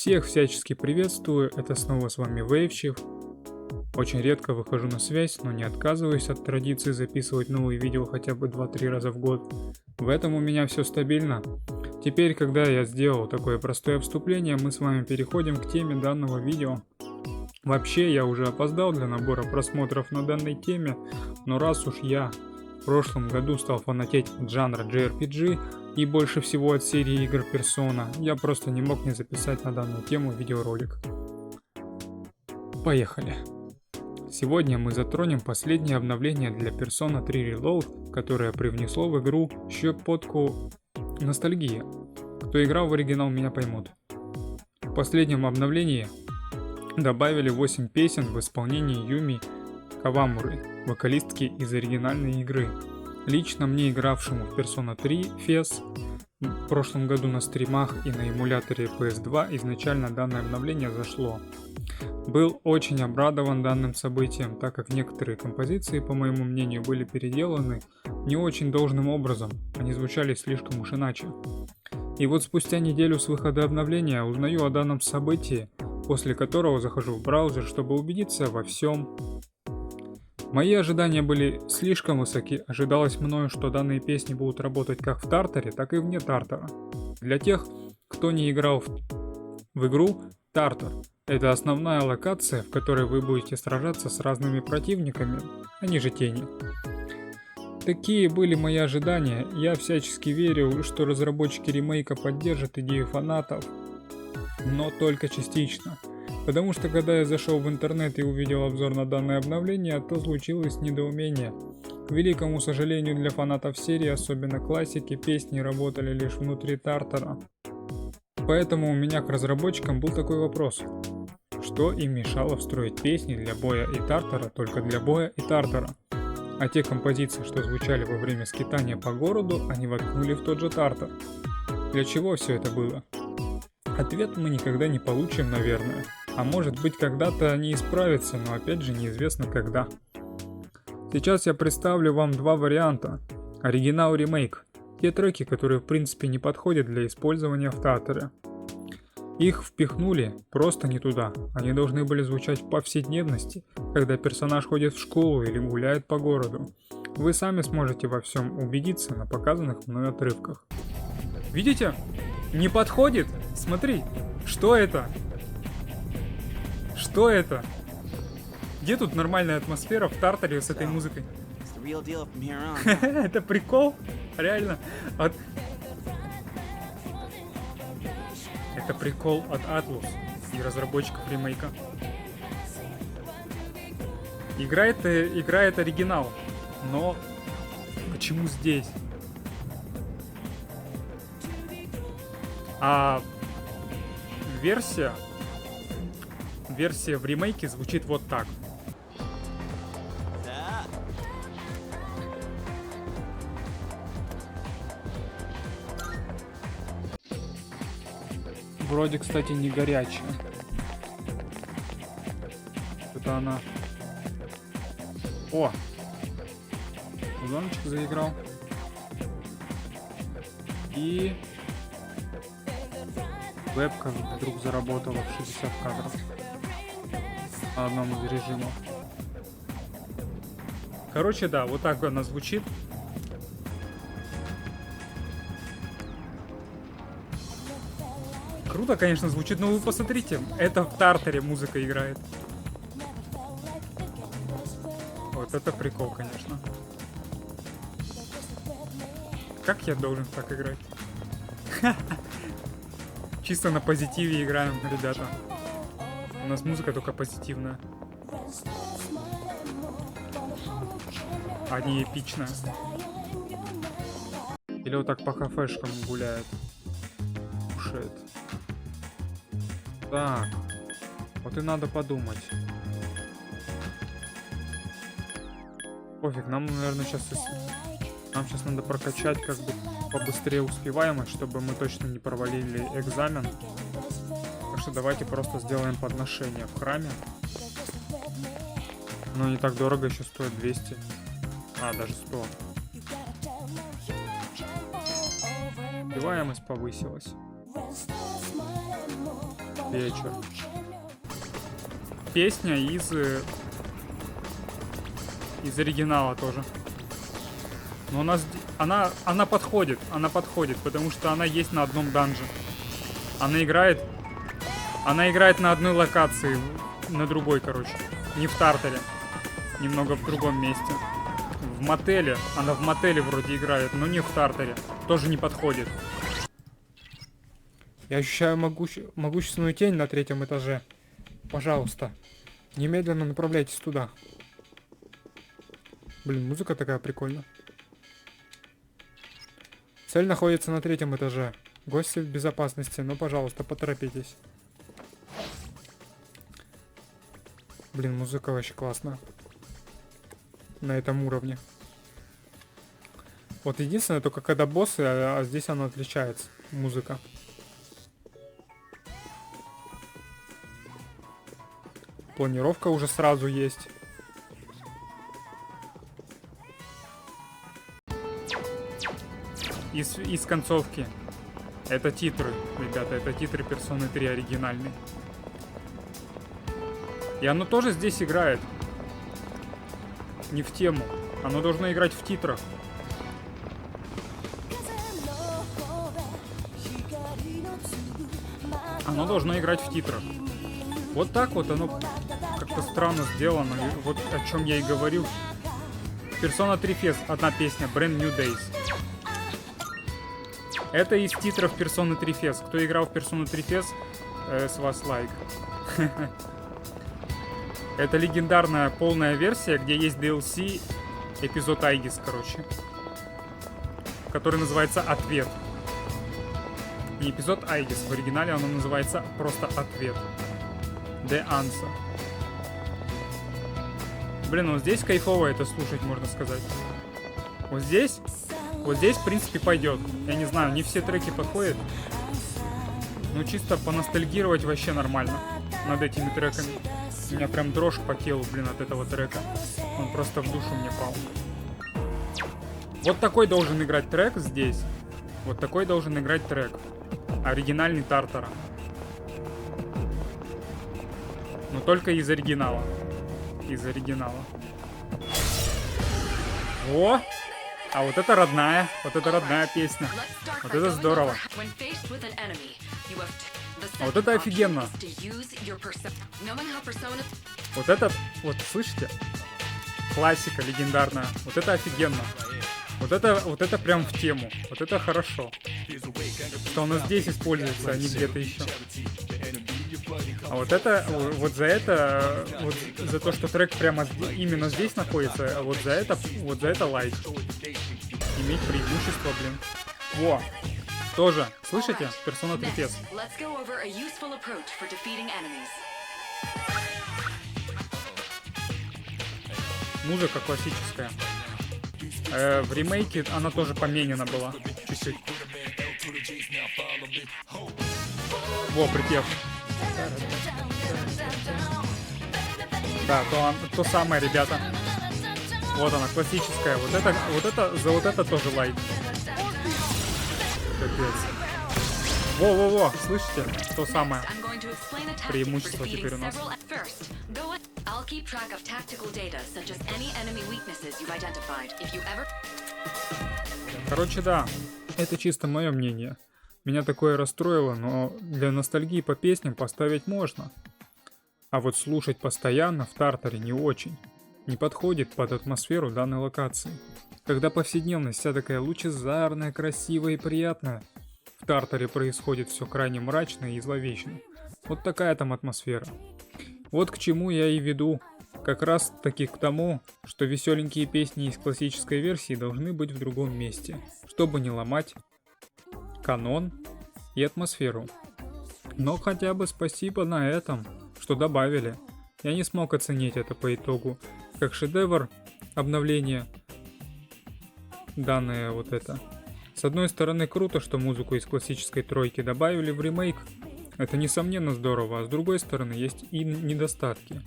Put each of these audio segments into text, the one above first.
Всех всячески приветствую, это снова с вами Вейвчив. Очень редко выхожу на связь, но не отказываюсь от традиции записывать новые видео хотя бы 2-3 раза в год. В этом у меня все стабильно. Теперь, когда я сделал такое простое вступление, мы с вами переходим к теме данного видео. Вообще, я уже опоздал для набора просмотров на данной теме, но раз уж я в прошлом году стал фанатеть от жанра JRPG и больше всего от серии игр Persona, я просто не мог не записать на данную тему видеоролик. Поехали! Сегодня мы затронем последнее обновление для Persona 3 Reload, которое привнесло в игру щепотку ностальгии. Кто играл в оригинал, меня поймут. В последнем обновлении добавили 8 песен в исполнении Юми Кавамуры, вокалистки из оригинальной игры. Лично мне, игравшему в Persona 3 FES в прошлом году на стримах и на эмуляторе PS2, изначально данное обновление зашло. Был очень обрадован данным событием, так как некоторые композиции, по моему мнению, были переделаны не очень должным образом, они звучали слишком уж иначе. И вот спустя неделю с выхода обновления узнаю о данном событии, после которого захожу в браузер, чтобы убедиться во всем. Мои ожидания были слишком высоки, ожидалось мною, что данные песни будут работать как в Тарторе, так и вне Тартора. Для тех, кто не играл в игру, Тартор — это основная локация, в которой вы будете сражаться с разными противниками, они же тени. Такие были мои ожидания, я всячески верил, что разработчики ремейка поддержат идею фанатов, но только частично. Потому что когда я зашел в интернет и увидел обзор на данное обновление, то случилось недоумение. К великому сожалению для фанатов серии, особенно классики, песни работали лишь внутри Тартора. Поэтому у меня к разработчикам был такой вопрос. Что им мешало встроить песни для боя и Тартора только для боя и Тартора? А те композиции, что звучали во время скитания по городу, они воткнули в тот же Тартор. Для чего все это было? Ответ мы никогда не получим, наверное. А может быть, когда-то они исправятся, но опять же неизвестно когда. Сейчас я представлю вам два варианта. Оригинал и ремейк. Те треки, которые в принципе не подходят для использования в Тарторе. Их впихнули просто не туда. Они должны были звучать в повседневности, когда персонаж ходит в школу или гуляет по городу. Вы сами сможете во всем убедиться на показанных мной отрывках. Видите? Не подходит? Смотри, что это? Что это? Где тут нормальная атмосфера в Тарторе с этой музыкой? Это прикол? Реально? Это прикол от Atlus и разработчиков ремейка. Играет оригинал, но почему здесь? А версия в ремейке звучит вот так. Вроде, кстати, не горячая. Это она. О! Звоночек заиграл. И вебка вдруг заработала в 60 кадров на одном из режимов. Короче, да, вот так она звучит. Круто, конечно, звучит, но вы посмотрите, это в Тарторе музыка играет. Вот это прикол, конечно. Как я должен так играть? Чисто на позитиве играем, ребята. У нас музыка только позитивная. А не эпичная. Или вот так по кафешкам гуляет. Кушает. Так. Вот и надо подумать. Пофиг, нам, наверное, сейчас... Нам сейчас надо прокачать как бы побыстрее успеваемость, чтобы мы точно не провалили экзамен. Так что давайте просто сделаем подношение в храме. Но не так дорого, еще стоит 200. А, даже 100. Успеваемость повысилась. вечер. Песня из оригинала тоже. Но она подходит, потому что она есть на одном данже. Она играет на одной локации, на другой, короче. Не в Тартере, немного в другом месте. В мотеле, она в мотеле вроде играет, но не в Тартере. Тоже не подходит. Я ощущаю могущественную тень на 3-м этаже. Пожалуйста, немедленно направляйтесь туда. Блин, музыка такая прикольная. Цель находится на 3-м этаже. Гости в безопасности, но, пожалуйста, поторопитесь. Блин, музыка вообще классная. На этом уровне. Вот единственное, только когда боссы, а здесь она отличается. Музыка. Планировка уже сразу есть. Из концовки. Это титры, ребята, это титры Persona 3 оригинальные. И оно тоже здесь играет. Не в тему. Оно должно играть в титрах. Оно должно играть в титрах. Вот так вот оно как-то странно сделано. И вот о чем я и говорил. Persona 3 Fest, одна песня, Brand New Days. Это из титров Persona 3 Fest. Кто играл в Persona 3 Fest, с вас лайк. Это легендарная полная версия, где есть DLC, эпизод Айгис, короче. Который называется «Ответ». Не эпизод Айгис, в оригинале оно называется просто «Ответ». The Answer. Блин, вот здесь кайфово это слушать, можно сказать. Вот здесь, в принципе, пойдет. Я не знаю, не все треки подходят. Но чисто поностальгировать вообще нормально над этими треками. У меня прям дрожь по телу, блин, от этого трека. Он просто в душу мне пал. Вот такой должен играть трек здесь. Вот такой должен играть трек. Оригинальный Тартара. Но только из оригинала. Из оригинала. О! А вот это родная песня. Вот это здорово. А вот это офигенно. Вот это, вот слышите? Классика легендарная. Вот это офигенно. Вот это прям в тему. Вот это хорошо. Что у нас здесь используется, а не где-то еще. А вот это, вот за то, что трек прямо именно здесь находится, вот за это лайк. Иметь преимущество, блин. Во! Тоже, слышите? Persona 3 Fest. Музыка классическая. В ремейке она тоже поменена была. Чуть-чуть. Во, припев. Да, то самое, ребята. Вот она, классическая. Вот это тоже лайк. Капец. Во-во-во, слышите? То самое. Преимущество теперь у нас. Короче, да. Это чисто мое мнение. Меня такое расстроило, но для ностальгии по песням поставить можно. А вот слушать постоянно в Тартаре не очень. Не подходит под атмосферу данной локации. Когда повседневность вся такая лучезарная, красивая и приятная, в Тартаре происходит все крайне мрачно и зловечно. Вот такая там атмосфера. Вот к чему я и веду. Как раз таки к тому, что веселенькие песни из классической версии должны быть в другом месте, чтобы не ломать канон и атмосферу. Но хотя бы спасибо на этом, что добавили. Я не смог оценить это по итогу как шедевр обновления. Данное вот это. С одной стороны круто, что музыку из классической тройки добавили в ремейк. Это несомненно здорово, а с другой стороны есть и недостатки.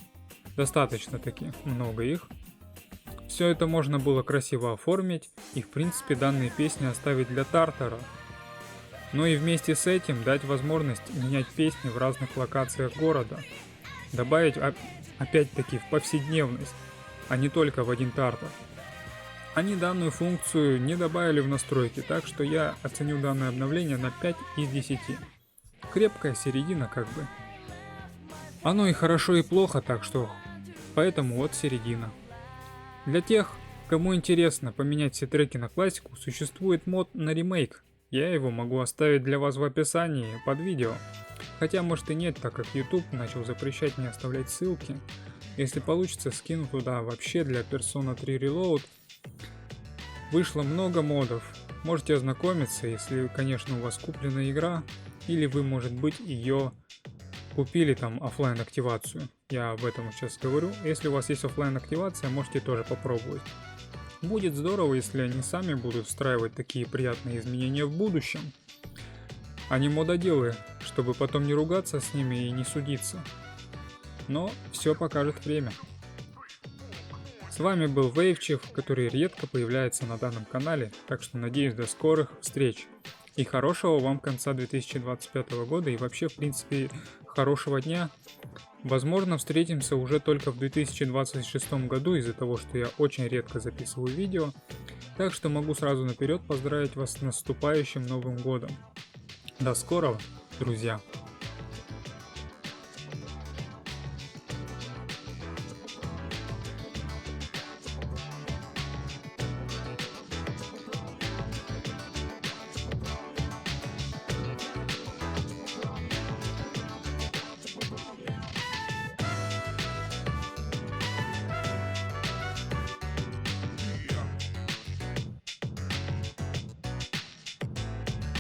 Достаточно таки много их. Все это можно было красиво оформить и в принципе данные песни оставить для Тартара. Но и вместе с этим дать возможность менять песни в разных локациях города. Добавить опять-таки в повседневность, а не только в один тартар. Они данную функцию не добавили в настройки, так что я оценю данное обновление на 5 из 10. Крепкая середина как бы. Оно и хорошо, и плохо, так что поэтому вот середина. Для тех, кому интересно поменять все треки на классику, существует мод на ремейк. Я его могу оставить для вас в описании под видео. Хотя может и нет, так как YouTube начал запрещать мне оставлять ссылки. Если получится, скину туда. Вообще для Persona 3 Reload вышло много модов. Можете ознакомиться, если, конечно, у вас куплена игра, или вы, может быть, ее купили там офлайн активацию. Я об этом сейчас говорю. Если у вас есть офлайн активация, можете тоже попробовать. Будет здорово, если они сами будут встраивать такие приятные изменения в будущем, а не мододелы, чтобы потом не ругаться с ними и не судиться. Но все покажет время. С вами был Вейвчев, который редко появляется на данном канале, так что надеюсь до скорых встреч. И хорошего вам конца 2025 года и вообще, в принципе, хорошего дня. Возможно, встретимся уже только в 2026 году из-за того, что я очень редко записываю видео. Так что могу сразу наперед поздравить вас с наступающим Новым годом. До скорого, друзья!